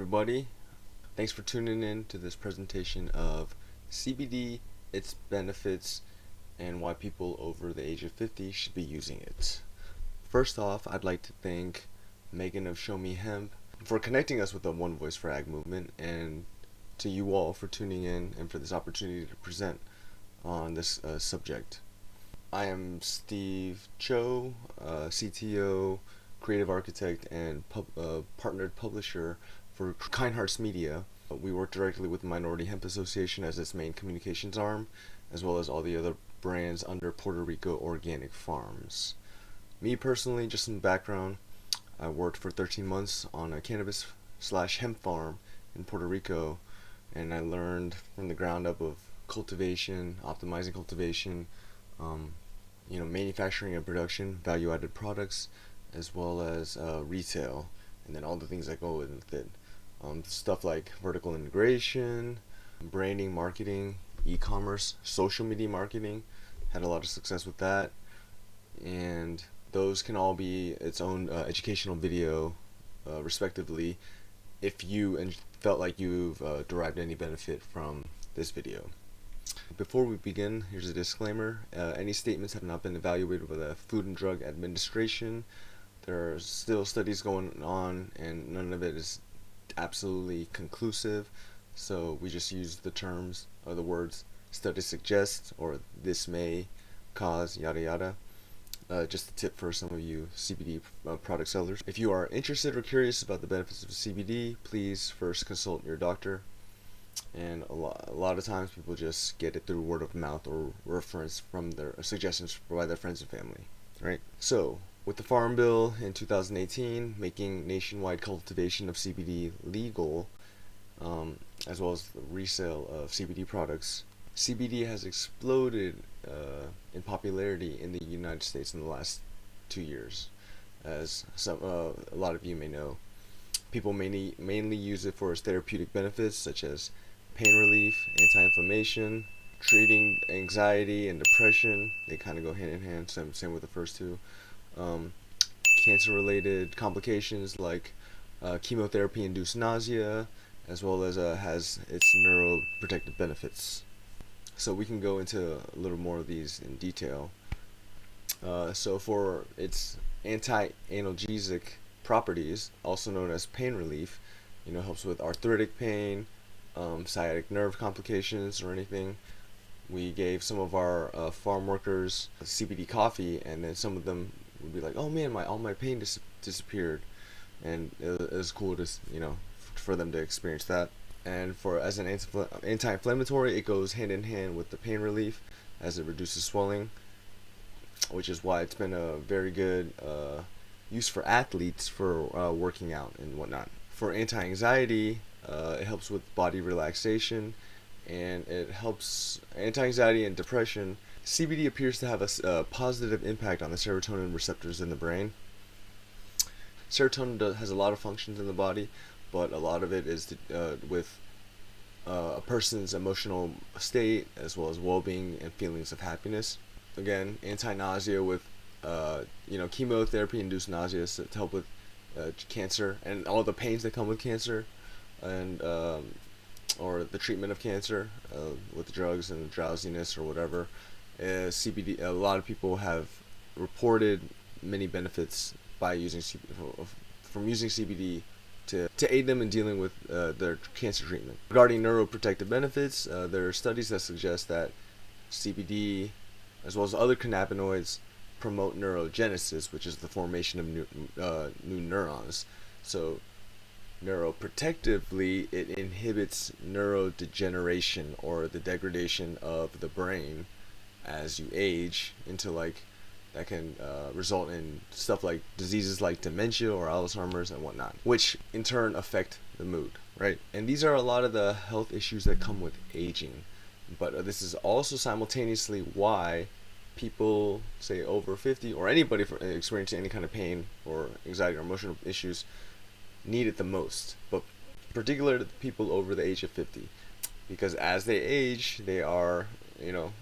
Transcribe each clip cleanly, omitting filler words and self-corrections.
everybody. Thanks for tuning in to this presentation of CBD, its benefits, and why people over the age of 50 should be using it. First off, I'd like to thank Megan of Show Me Hemp for connecting us with the One Voice for Ag movement, and to you all for tuning in and for this opportunity to present on this subject. I am Steve Cho, CTO, creative architect, and partnered publisher for Kind Hearts Media. We work directly with the Minority Hemp Association as its main communications arm, as well as all the other brands under Puerto Rico Organic Farms. Me personally, just some background, I worked for 13 months on a cannabis/hemp farm in Puerto Rico, and I learned from the ground up of cultivation, optimizing cultivation, manufacturing and production, value-added products, as well as retail, and then all the things that go with it. Stuff like vertical integration, branding, marketing, e-commerce, social media marketing. Had a lot of success with that, and those can all be its own educational video, respectively, if you felt like you've derived any benefit from this video. Before we begin, here's a disclaimer. Any statements have not been evaluated by the Food and Drug Administration. There are still studies going on, and none of it is absolutely conclusive, so we just use the terms or the words study suggests or this may cause yada yada. Just a tip for some of you CBD product sellers. If you are interested or curious about the benefits of CBD, please first consult your doctor. And a lot of times people just get it through word of mouth or reference from their suggestions by their friends and family, right? So, with the Farm Bill in 2018 making nationwide cultivation of CBD legal, as well as the resale of CBD products, CBD has exploded in popularity in the United States in the last 2 years. As a lot of you may know, people mainly use it for its therapeutic benefits such as pain relief, anti-inflammation, treating anxiety and depression. They kind of go hand in hand, same with the first two. Cancer-related complications like chemotherapy-induced nausea, as well as has its neuroprotective benefits. So we can go into a little more of these in detail. So for its anti-analgesic properties, also known as pain relief, helps with arthritic pain, sciatic nerve complications or anything. We gave some of our farm workers CBD coffee, and then some of them would be like, "Oh man, all my pain disappeared," and it was cool to for them to experience that. And as an anti-inflammatory, it goes hand in hand with the pain relief as it reduces swelling, which is why it's been a very good use for athletes for working out and whatnot. For anti-anxiety, it helps with body relaxation, and it helps anti-anxiety and depression. CBD appears to have a positive impact on the serotonin receptors in the brain. Serotonin has a lot of functions in the body, but a lot of it is with a person's emotional state as well as well-being and feelings of happiness. Again, anti-nausea with chemotherapy-induced nausea to help with cancer and all the pains that come with cancer, and or the treatment of cancer with drugs and drowsiness or whatever. CBD. A lot of people have reported many benefits by using CBD to aid them in dealing with their cancer treatment. Regarding neuroprotective benefits, there are studies that suggest that CBD, as well as other cannabinoids, promote neurogenesis, which is the formation of new neurons. So, neuroprotectively, it inhibits neurodegeneration, or the degradation of the brain as you age into that can result in stuff like diseases like dementia or Alzheimer's and whatnot, which in turn affect the mood, right? And these are a lot of the health issues that come with aging. But this is also simultaneously why people, say over 50, or anybody experiencing any kind of pain or anxiety or emotional issues, need it the most. But particularly people over the age of 50, because as they age, they are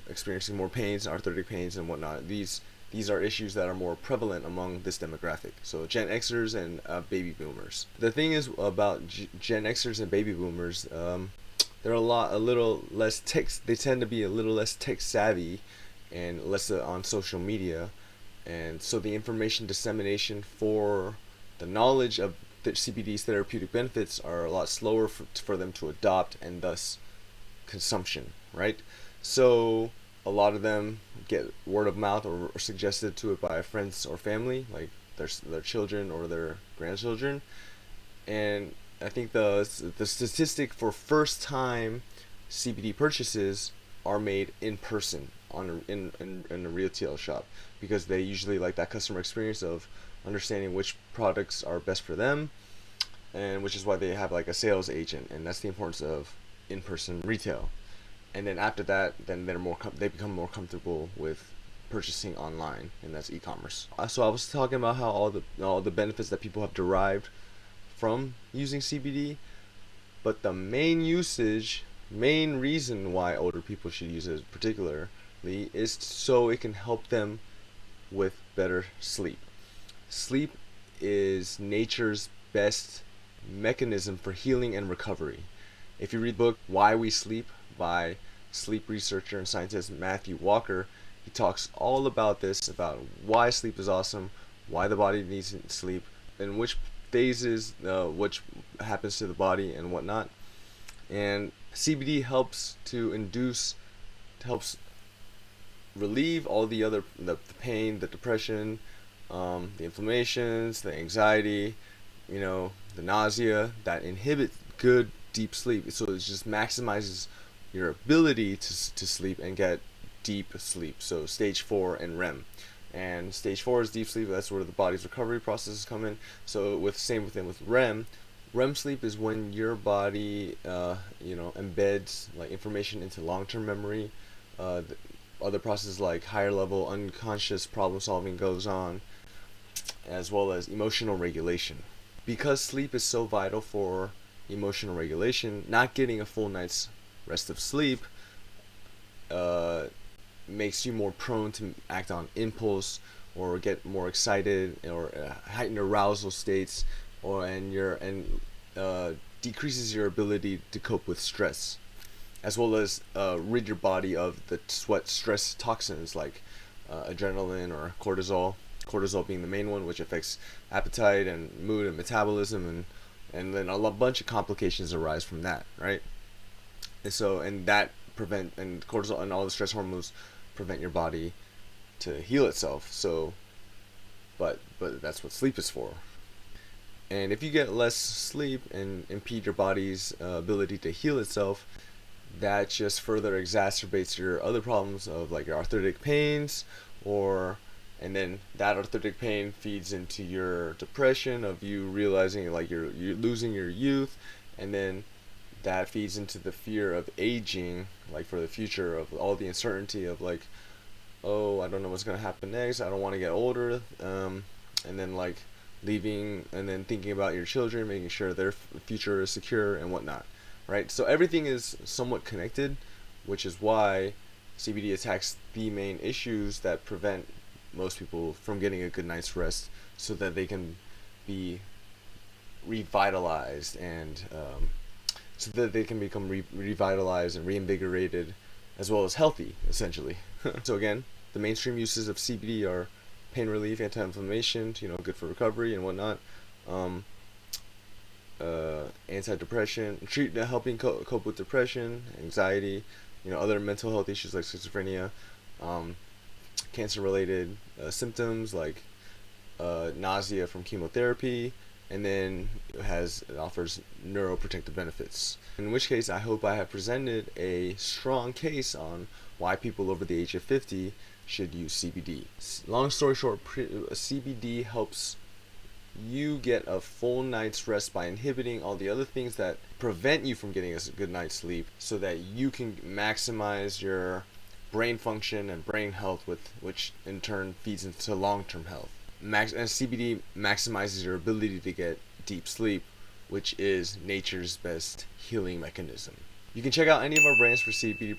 experiencing more pains, arthritic pains and whatnot. These these are issues that are more prevalent among this demographic. So Gen Xers and baby boomers. The thing is about Gen Xers and baby boomers, they're a little less tech. They tend to be a little less tech savvy, and less on social media, and so the information dissemination for the knowledge of the CBD's therapeutic benefits are a lot slower for them to adopt, and thus consumption, right? So a lot of them get word of mouth or suggested to it by friends or family, like their children or their grandchildren. And I think the statistic for first time CBD purchases are made in person in a retail shop, because they usually like that customer experience of understanding which products are best for them, and which is why they have like a sales agent, and that's the importance of in-person retail. And then after that, then they become more comfortable with purchasing online, and that's e-commerce. So I was talking about how all the benefits that people have derived from using CBD, but the main reason why older people should use it particularly is so it can help them with better sleep. Sleep is nature's best mechanism for healing and recovery. If you read the book Why We Sleep by sleep researcher and scientist Matthew Walker, he talks all about this, about why sleep is awesome, why the body needs sleep, and which phases, which happens to the body and whatnot. And CBD helps relieve all the pain, the depression, the inflammations, the anxiety, the nausea that inhibit good deep sleep. So it just maximizes your ability to sleep and get deep sleep. So stage 4 and REM. And stage 4 is deep sleep. That's where the body's recovery processes come in. So with REM. REM sleep is when your body, embeds like information into long-term memory. Other processes like higher level unconscious problem solving goes on, as well as emotional regulation. Because sleep is so vital for emotional regulation, not getting a full night's rest of sleep makes you more prone to act on impulse, or get more excited, or heightened arousal states, decreases your ability to cope with stress, as well as rid your body of the stress toxins like adrenaline or cortisol. Cortisol being the main one, which affects appetite and mood and metabolism, and then bunch of complications arise from that, right? And cortisol and all the stress hormones prevent your body to heal itself. So, but that's what sleep is for. And if you get less sleep and impede your body's ability to heal itself, that just further exacerbates your other problems of like your arthritic pains, and then that arthritic pain feeds into your depression of you realizing like you're losing your youth, and then that feeds into the fear of aging, like for the future, of all the uncertainty of like, oh, I don't know what's gonna happen next, I don't want to get older, and then like leaving, and then thinking about your children, making sure their future is secure and whatnot, right? So everything is somewhat connected, which is why CBD attacks the main issues that prevent most people from getting a good night's rest, so that they can be revitalized, and so that they can become revitalized and reinvigorated, as well as healthy, essentially. So again, the mainstream uses of CBD are pain relief, anti-inflammation, good for recovery and whatnot, anti-depression, helping cope with depression, anxiety, other mental health issues like schizophrenia, cancer-related symptoms like nausea from chemotherapy, and then it offers neuroprotective benefits. In which case, I hope I have presented a strong case on why people over the age of 50 should use CBD. Long story short, CBD helps you get a full night's rest by inhibiting all the other things that prevent you from getting a good night's sleep, so that you can maximize your brain function and brain health, which in turn feeds into long-term health. And CBD maximizes your ability to get deep sleep, which is nature's best healing mechanism. You can check out any of our brands for CBD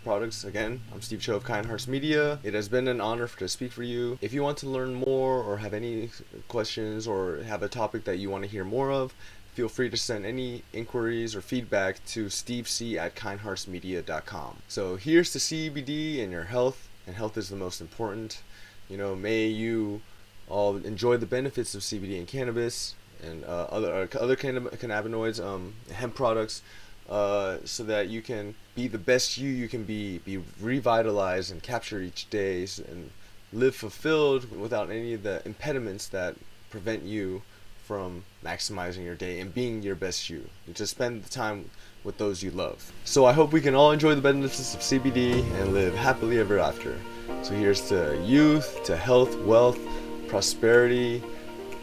products. Again, I'm Steve Cho of Kind Hearts Media. It has been an honor to speak for you. If you want to learn more or have any questions or have a topic that you want to hear more of, feel free to send any inquiries or feedback to stevec@kindheartsmedia.com. So here's to CBD and your health, and health is the most important. May you all enjoy the benefits of CBD and cannabis and other cannabinoids, hemp products, so that you can be the best you can be revitalized and capture each day and live fulfilled without any of the impediments that prevent you from maximizing your day and being your best you. You just spend the time with those you love. So I hope we can all enjoy the benefits of CBD and live happily ever after. So here's to youth, to health, wealth, prosperity,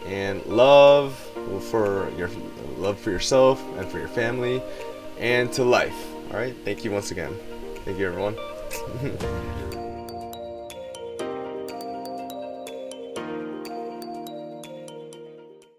and love for yourself and for your family, and to life. All right. Thank you once again. Thank you, everyone.